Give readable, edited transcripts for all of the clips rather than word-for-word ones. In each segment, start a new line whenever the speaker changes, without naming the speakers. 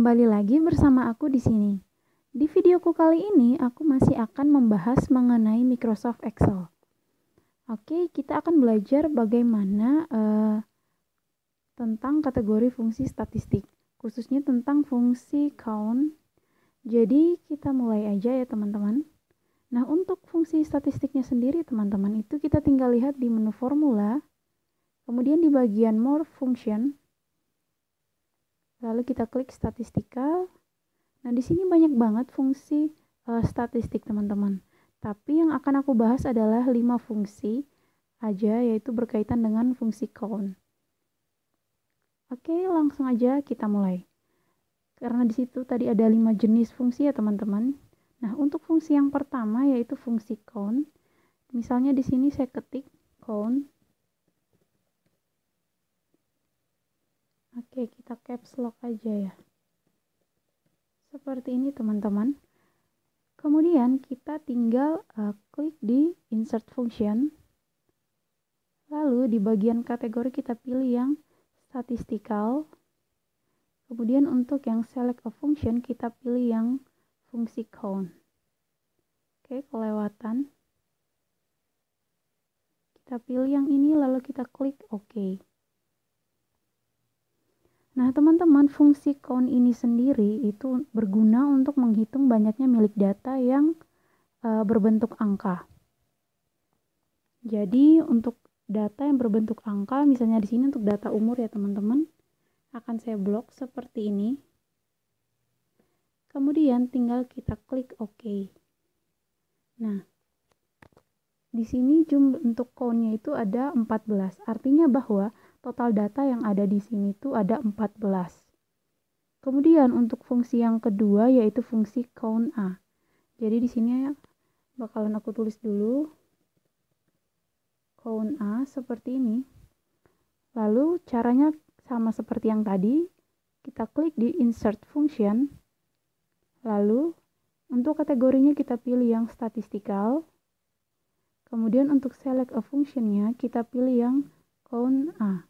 kembali lagi bersama aku di sini. Di videoku kali ini, aku masih akan membahas mengenai Microsoft Excel. Oke, kita akan belajar bagaimana tentang kategori fungsi statistik, khususnya tentang fungsi count. Jadi, kita mulai aja ya teman-teman. Nah, untuk fungsi statistiknya sendiri teman-teman, itu kita tinggal lihat di menu formula, kemudian di bagian more function, lalu kita klik statistical. Nah, di sini banyak banget fungsi statistik, teman-teman. Tapi yang akan aku bahas adalah 5 fungsi aja, yaitu berkaitan dengan fungsi count. Oke, langsung aja kita mulai. Karena di situ tadi ada 5 jenis fungsi ya, teman-teman. Nah, untuk fungsi yang pertama yaitu fungsi count. Misalnya di sini saya ketik count. Oke, kita caps lock aja ya. Seperti ini teman-teman. Kemudian kita tinggal klik di insert function. Lalu di bagian kategori kita pilih yang statistical. Kemudian untuk yang select a function kita pilih yang fungsi count. Oke, kelewatan. Kita pilih yang ini lalu kita klik OK. Nah, teman-teman, fungsi count ini sendiri itu berguna untuk menghitung banyaknya milik data yang berbentuk angka. Jadi, untuk data yang berbentuk angka, misalnya di sini untuk data umur ya, teman-teman, akan saya blok seperti ini. Kemudian tinggal kita klik OK. Nah, di sini jumlah untuk count-nya itu ada 14. Artinya bahwa total data yang ada di sini itu ada 14. Kemudian untuk fungsi yang kedua yaitu fungsi count A. Jadi di sini bakalan aku tulis dulu count A seperti ini. Lalu caranya sama seperti yang tadi, kita klik di insert function. Lalu untuk kategorinya kita pilih yang statistical. Kemudian untuk select a function-nya kita pilih yang count A.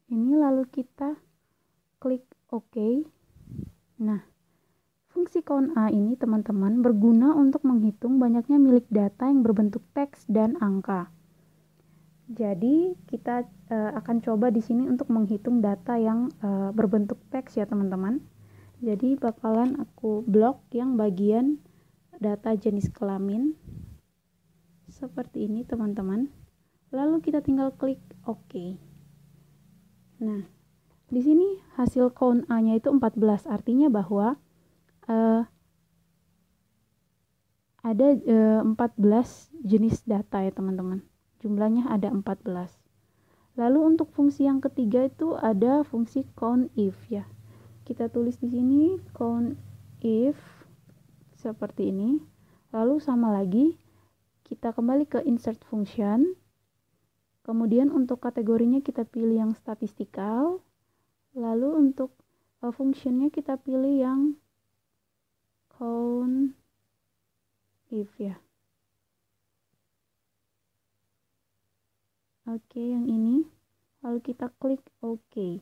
Ini lalu kita klik OK. Nah, fungsi count A ini teman-teman berguna untuk menghitung banyaknya milik data yang berbentuk teks dan angka. Jadi kita akan coba di sini untuk menghitung data yang berbentuk teks ya teman-teman. Jadi bakalan aku blok yang bagian data jenis kelamin seperti ini teman-teman. Lalu kita tinggal klik OK. Nah, di sini hasil count A-nya itu 14, artinya bahwa ada 14 jenis data ya teman-teman. Jumlahnya ada 14. Lalu untuk fungsi yang ketiga itu ada fungsi count if ya. Kita tulis di sini count if seperti ini. Lalu sama lagi kita kembali ke insert function. Kemudian untuk kategorinya kita pilih yang statistical. Lalu untuk fungsinya kita pilih yang count if ya. Oke, yang ini. Lalu kita klik OK.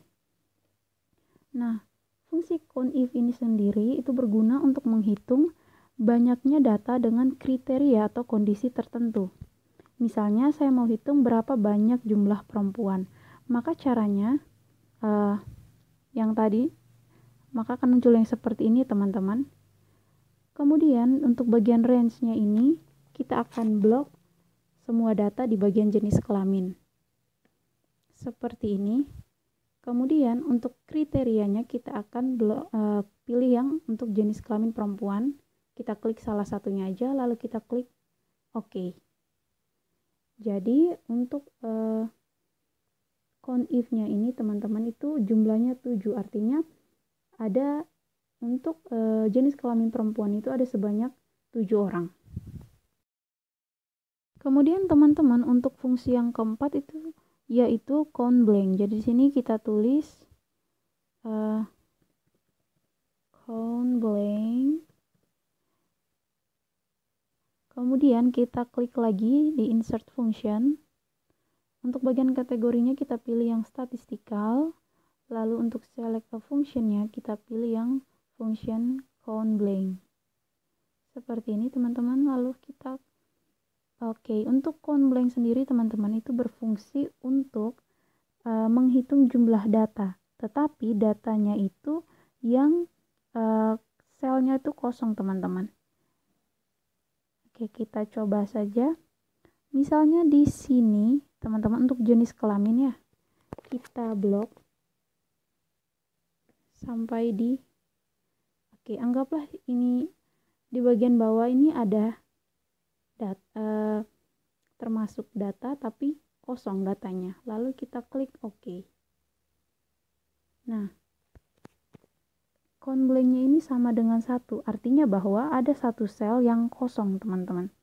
Nah, fungsi count if ini sendiri itu berguna untuk menghitung banyaknya data dengan kriteria atau kondisi tertentu. Misalnya saya mau hitung berapa banyak jumlah perempuan. Maka caranya yang tadi, maka akan muncul yang seperti ini teman-teman. Kemudian untuk bagian range-nya ini, kita akan blok semua data di bagian jenis kelamin. Seperti ini. Kemudian untuk kriterianya kita akan pilih yang untuk jenis kelamin perempuan. Kita klik salah satunya aja, lalu kita klik OK. Jadi untuk count if-nya ini teman-teman itu jumlahnya 7, artinya ada untuk jenis kelamin perempuan itu ada sebanyak 7 orang. Kemudian teman-teman untuk fungsi yang keempat itu yaitu count blank. Jadi di sini kita tulis count blank. Kemudian kita klik lagi di insert function. Untuk bagian kategorinya kita pilih yang statistical. Lalu untuk select a function-nya kita pilih yang function count blank. Seperti ini teman-teman. Lalu kita untuk count blank sendiri teman-teman itu berfungsi untuk menghitung jumlah data. Tetapi datanya itu yang selnya itu kosong teman-teman. Oke, kita coba saja. Misalnya di sini teman-teman untuk jenis kelamin ya, kita blok sampai di anggaplah ini di bagian bawah ini ada data, termasuk data tapi kosong datanya. Lalu kita klik OK. Nah, count blank-nya ini sama dengan 1, artinya bahwa ada satu sel yang kosong teman-teman.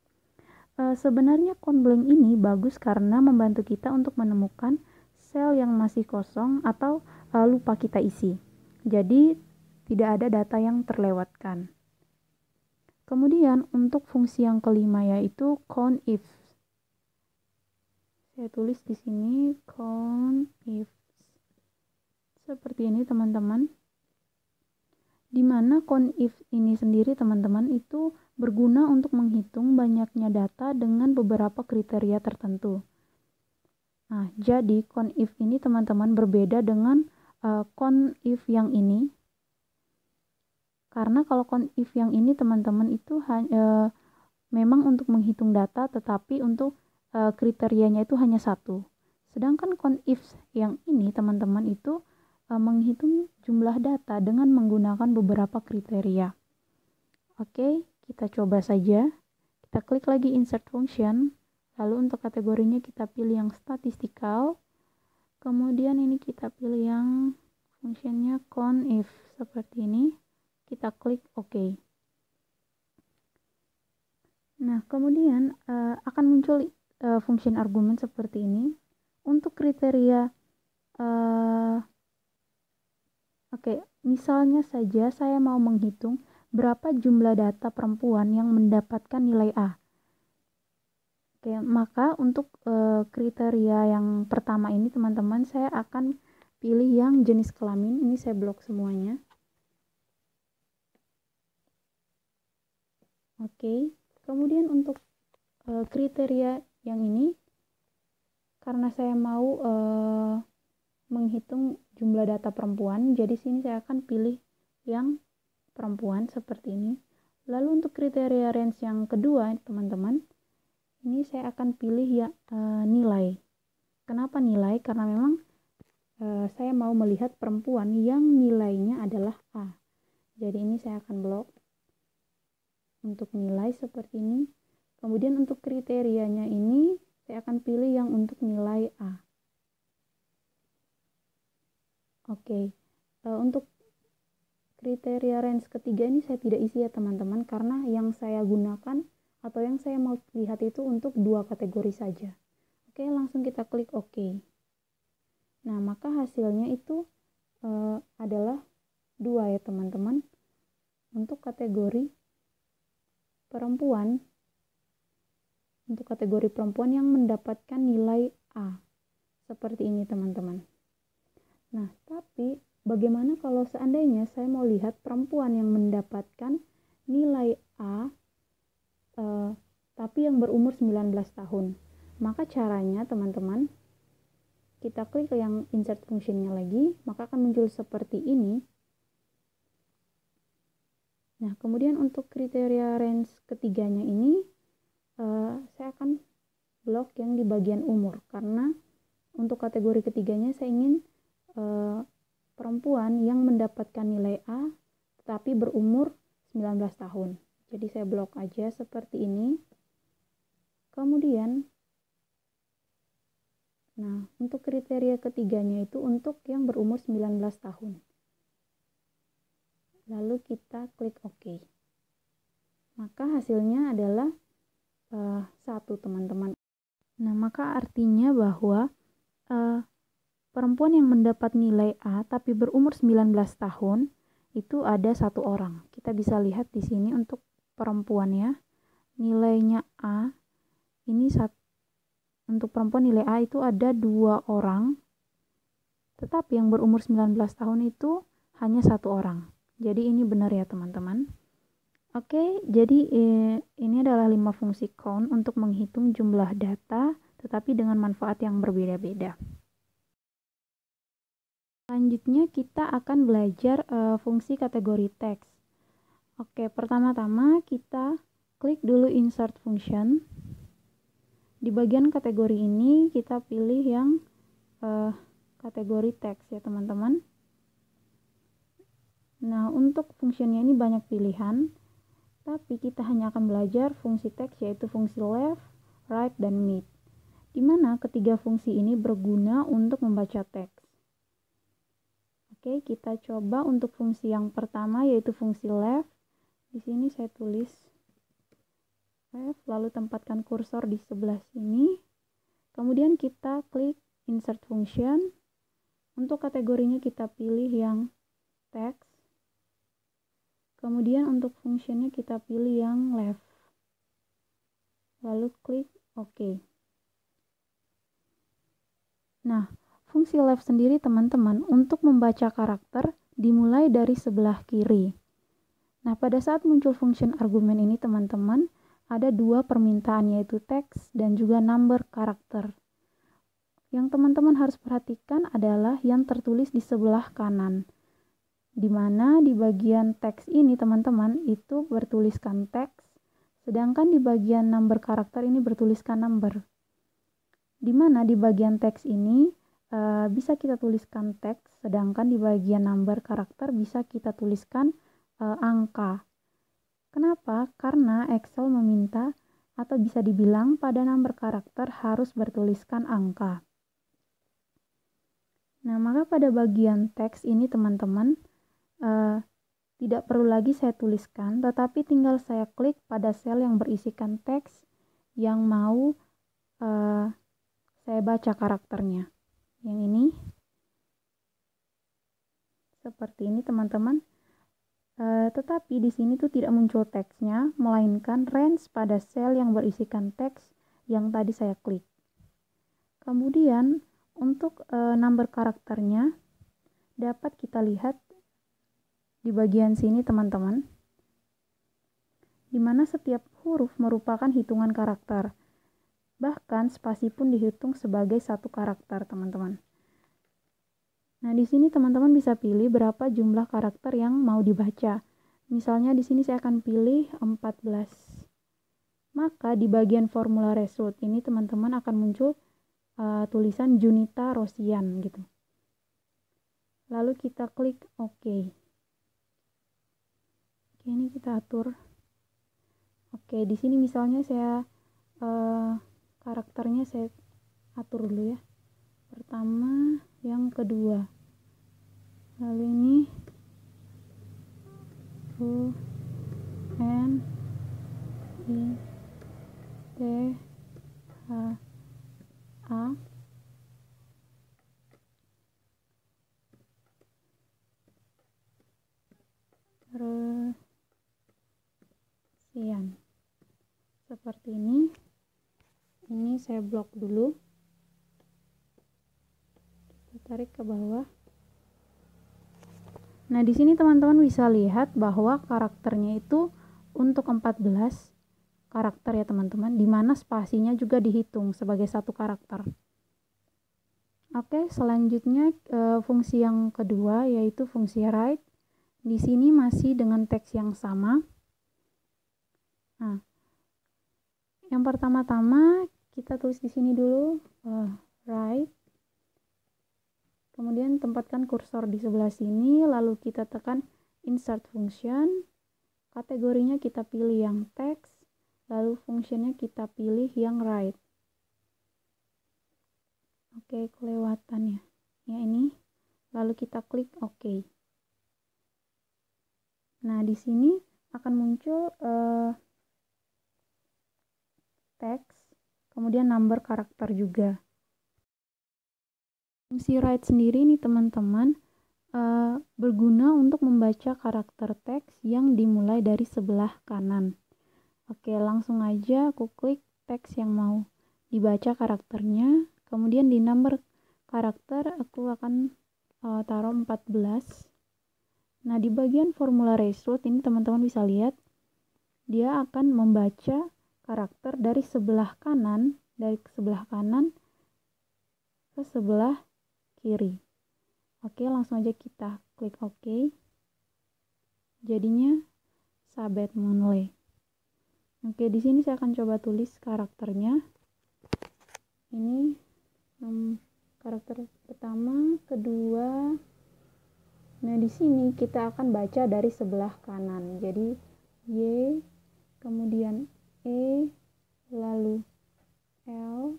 Sebenarnya count blank ini bagus karena membantu kita untuk menemukan sel yang masih kosong atau lupa kita isi. Jadi tidak ada data yang terlewatkan. Kemudian untuk fungsi yang kelima yaitu count if. Saya tulis di sini count if. Seperti ini teman-teman. Di mana count if ini sendiri teman-teman itu berguna untuk menghitung banyaknya data dengan beberapa kriteria tertentu. Nah, jadi count if ini teman-teman berbeda dengan count if yang ini. Karena kalau count if yang ini teman-teman itu memang untuk menghitung data, tetapi untuk kriterianya itu hanya satu. Sedangkan count if yang ini teman-teman itu menghitung jumlah data dengan menggunakan beberapa kriteria. Oke, kita coba saja. Kita klik lagi insert function. Lalu untuk kategorinya kita pilih yang statistical. Kemudian ini kita pilih yang fungsinya count if seperti ini. Kita klik OK. Nah, kemudian akan muncul function argumen seperti ini. Untuk kriteria misalnya saja saya mau menghitung berapa jumlah data perempuan yang mendapatkan nilai A. Maka untuk kriteria yang pertama ini teman-teman saya akan pilih yang jenis kelamin. Ini saya blok semuanya. Kemudian untuk kriteria yang ini karena saya mau menghitung jumlah data perempuan, jadi sini saya akan pilih yang perempuan seperti ini. Lalu untuk kriteria range yang kedua teman-teman, ini saya akan pilih ya nilai. Kenapa nilai? Karena memang saya mau melihat perempuan yang nilainya adalah A. Jadi ini saya akan blok untuk nilai seperti ini. Kemudian untuk kriterianya ini saya akan pilih yang untuk nilai A. Untuk kriteria range ketiga ini saya tidak isi ya teman-teman, karena yang saya gunakan atau yang saya mau lihat itu untuk 2 kategori saja. Langsung kita klik OK. Nah, maka hasilnya itu adalah 2 ya teman-teman. Untuk kategori perempuan, yang mendapatkan nilai A. Seperti ini teman-teman. Nah, tapi bagaimana kalau seandainya saya mau lihat perempuan yang mendapatkan nilai A tapi yang berumur 19 tahun? Maka caranya teman-teman, kita klik yang insert function-nya lagi, maka akan muncul seperti ini. Nah, kemudian untuk kriteria range ketiganya ini saya akan blok yang di bagian umur, karena untuk kategori ketiganya saya ingin perempuan yang mendapatkan nilai A tetapi berumur 19 tahun. Jadi saya blok aja seperti ini. Kemudian untuk kriteria ketiganya itu untuk yang berumur 19 tahun. Lalu kita klik OK. Maka hasilnya adalah 1 teman-teman. Nah, maka artinya bahwa perempuan yang mendapat nilai A tapi berumur 19 tahun itu ada 1 orang. Kita bisa lihat di sini untuk perempuannya nilainya A. Ini untuk perempuan nilai A itu ada 2 orang. Tetapi yang berumur 19 tahun itu hanya 1 orang. Jadi ini benar ya teman-teman. Oke, jadi ini adalah 5 fungsi count untuk menghitung jumlah data, tetapi dengan manfaat yang berbeda-beda. Selanjutnya kita akan belajar fungsi kategori teks. Oke, pertama-tama kita klik dulu insert function. Di bagian kategori ini kita pilih yang kategori teks ya teman-teman. Nah, untuk fungsinya ini banyak pilihan, tapi kita hanya akan belajar fungsi teks yaitu fungsi left, right, dan mid. Di mana ketiga fungsi ini berguna untuk membaca teks. Oke, kita coba untuk fungsi yang pertama yaitu fungsi left. Di sini saya tulis left, lalu tempatkan kursor di sebelah sini. Kemudian kita klik insert function. Untuk kategorinya kita pilih yang text. Kemudian untuk fungsinya kita pilih yang left. Lalu klik OK. Nah, fungsi left sendiri teman-teman untuk membaca karakter dimulai dari sebelah kiri. Nah, pada saat muncul function argumen ini teman-teman, ada 2 permintaan yaitu text dan juga number karakter. Yang teman-teman harus perhatikan adalah yang tertulis di sebelah kanan. Di mana di bagian teks ini teman-teman itu bertuliskan teks, sedangkan di bagian number karakter ini bertuliskan number. Di mana di bagian teks ini bisa kita tuliskan teks, sedangkan di bagian number karakter bisa kita tuliskan angka. Kenapa? Karena Excel meminta atau bisa dibilang pada number karakter harus bertuliskan angka. Nah, maka pada bagian teks ini teman-teman tidak perlu lagi saya tuliskan, tetapi tinggal saya klik pada sel yang berisikan teks yang mau saya baca karakternya. Yang ini seperti ini teman-teman. Tetapi di sini tuh tidak muncul teksnya, melainkan range pada sel yang berisikan teks yang tadi saya klik. Kemudian untuk number karakternya dapat kita lihat di bagian sini teman-teman, di mana setiap huruf merupakan hitungan karakter. Bahkan spasi pun dihitung sebagai satu karakter, teman-teman. Nah, di sini teman-teman bisa pilih berapa jumlah karakter yang mau dibaca. Misalnya di sini saya akan pilih 14. Maka di bagian formula result ini teman-teman akan muncul tulisan Junita Rosian gitu. Lalu kita klik OK. Oke, ini kita atur. Oke, di sini misalnya saya karakternya saya atur dulu ya. Pertama, yang kedua. Lalu ini U N I T H A Rosian. Seperti ini. Ini saya blok dulu. Kita tarik ke bawah. Nah, di sini teman-teman bisa lihat bahwa karakternya itu untuk 14 karakter ya teman-teman, di mana spasinya juga dihitung sebagai satu karakter. Oke, selanjutnya fungsi yang kedua yaitu fungsi write. Di sini masih dengan teks yang sama. Nah, yang pertama-tama kita tulis di sini dulu write. Kemudian tempatkan kursor di sebelah sini, lalu kita tekan insert function. Kategorinya kita pilih yang text, lalu fungsinya kita pilih yang write. Oke, kelewatan ya. Ya ini. Lalu kita klik OK. Nah, di sini akan muncul teks, kemudian number karakter juga. Fungsi write sendiri nih teman-teman berguna untuk membaca karakter teks yang dimulai dari sebelah kanan. Oke, langsung aja aku klik teks yang mau dibaca karakternya. Kemudian di number karakter aku akan taruh 14. Nah, di bagian formula result ini teman-teman bisa lihat dia akan membaca karakter dari sebelah kanan ke sebelah kiri. Oke, langsung aja kita klik OK. Jadinya Sabet Moonley. Oke, di sini saya akan coba tulis karakternya. Ini karakter pertama, kedua. Nah, di sini kita akan baca dari sebelah kanan. Jadi Y, kemudian E, lalu L,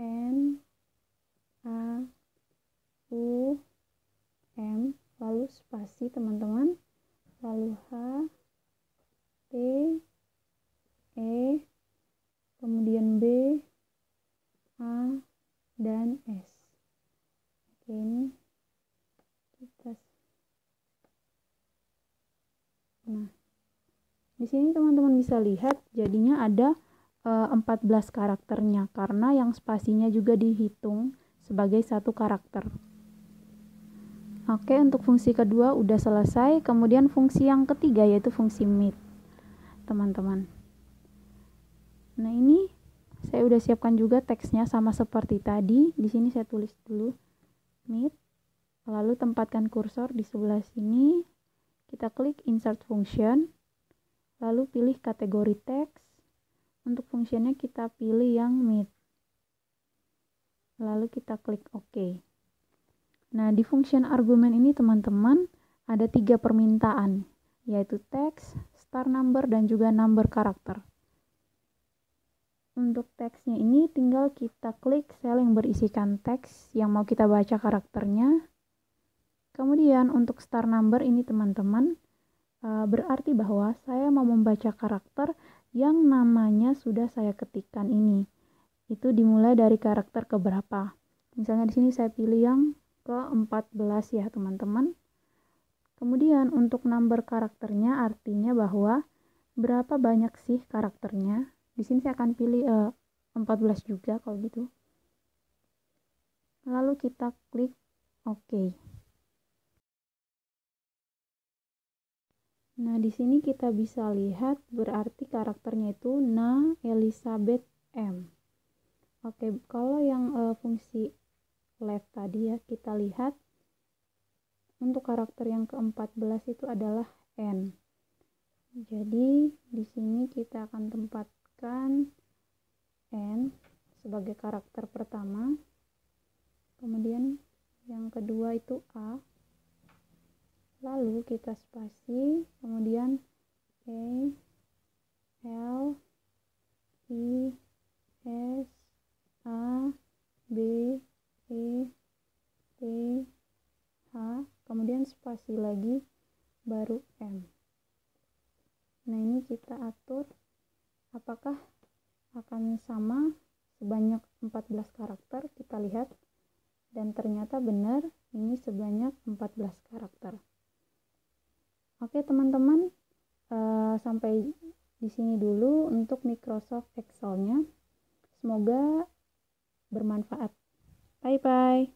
N, A, U, M, lalu spasi teman-teman, lalu H, T, E, kemudian B, A, dan S. Oke, ini kita. Nah, di sini teman-teman bisa lihat jadinya ada 14 karakternya karena yang spasinya juga dihitung sebagai satu karakter. Oke, untuk fungsi kedua udah selesai. Kemudian fungsi yang ketiga yaitu fungsi meet, teman-teman. Nah, ini saya udah siapkan juga teksnya sama seperti tadi. Di sini saya tulis dulu meet, lalu tempatkan kursor di sebelah sini. Kita klik insert function, lalu pilih kategori teks. Untuk fungsinya kita pilih yang meet. Lalu kita klik OK. Nah, di function argumen ini teman-teman ada 3 permintaan, yaitu teks, star number, dan juga number karakter. Untuk teksnya ini tinggal kita klik sel yang berisikan teks yang mau kita baca karakternya. Kemudian untuk star number ini teman-teman berarti bahwa saya mau membaca karakter yang namanya sudah saya ketikkan ini. Itu dimulai dari karakter keberapa. Misalnya di sini saya pilih yang ke-14 ya teman-teman. Kemudian untuk number karakternya artinya bahwa berapa banyak sih karakternya. Di sini saya akan pilih 14 juga kalau gitu. Lalu kita klik OK. Nah, di sini kita bisa lihat berarti karakternya itu Na Elizabeth M. Oke, kalau yang fungsi left tadi ya, kita lihat untuk karakter yang ke-14 itu adalah N. Jadi, di sini kita akan tempatkan N sebagai karakter pertama. Kemudian yang kedua itu A. Lalu kita spasi, kemudian E, L, I, S, A, B, E, T, H, kemudian spasi lagi, baru M. Nah, ini kita atur apakah akan sama sebanyak 14 karakter, kita lihat. Dan ternyata benar, ini sebanyak 14 karakter. Oke teman-teman, sampai di sini dulu untuk Microsoft Excel-nya. Semoga bermanfaat. Bye-bye.